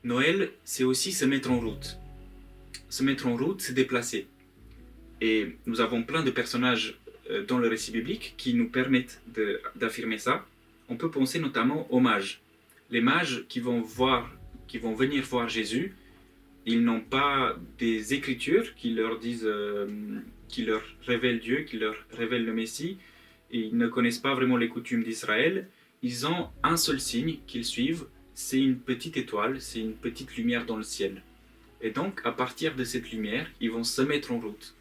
Noël, c'est aussi se mettre en route. Se mettre en route, c'est déplacer. Et nous avons plein de personnages dans le récit biblique qui nous permettent d'affirmer ça. On peut penser notamment aux mages. Les mages qui vont venir voir Jésus, ils n'ont pas des écritures qui leur disent, qui leur révèlent Dieu, qui leur révèlent le Messie. Et ils ne connaissent pas vraiment les coutumes d'Israël. Ils ont un seul signe qu'ils suivent, c'est une petite étoile, c'est une petite lumière dans le ciel. Et donc, à partir de cette lumière, ils vont se mettre en route.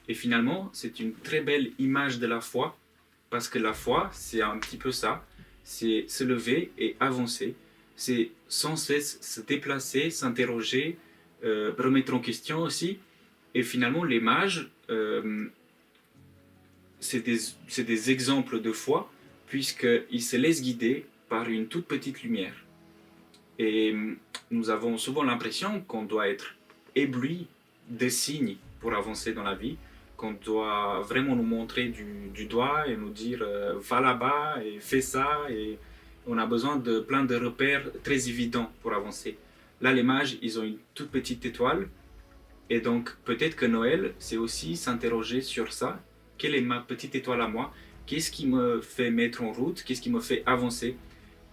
Et finalement, c'est une très belle image de la foi, parce que la foi, c'est un petit peu ça, c'est se lever et avancer, c'est sans cesse se déplacer, s'interroger, remettre en question aussi. Et finalement, les mages, c'est des exemples de foi, puisqu'ils se laissent guider par une toute petite lumière. Et nous avons souvent l'impression qu'on doit être ébloui de signes pour avancer dans la vie, qu'on doit vraiment nous montrer du doigt et nous dire va là-bas et fais ça. Et on a besoin de plein de repères très évidents pour avancer. Là, les mages, ils ont une toute petite étoile. Et donc, peut-être que Noël, c'est aussi s'interroger sur ça. Quelle est ma petite étoile à moi? Qu'est-ce qui me fait mettre en route? Qu'est-ce qui me fait avancer?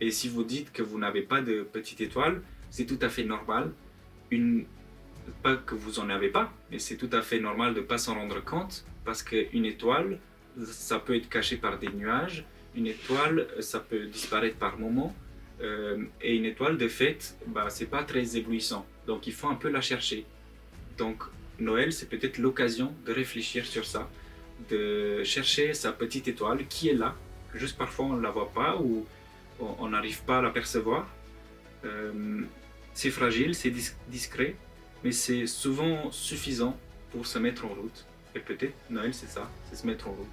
Et si vous dites que vous n'avez pas de petite étoile, c'est tout à fait normal. Pas que vous n'en avez pas, mais c'est tout à fait normal de ne pas s'en rendre compte, parce qu'une étoile, ça peut être caché par des nuages. Une étoile, ça peut disparaître par moments. Et une étoile, de fait, c'est pas très éblouissant. Donc il faut un peu la chercher. Donc Noël, c'est peut-être l'occasion de réfléchir sur ça, de chercher sa petite étoile qui est là. Juste parfois on ne la voit pas ou on n'arrive pas à l'apercevoir. C'est fragile, c'est discret, mais c'est souvent suffisant pour se mettre en route. Et peut-être Noël, c'est ça, c'est se mettre en route.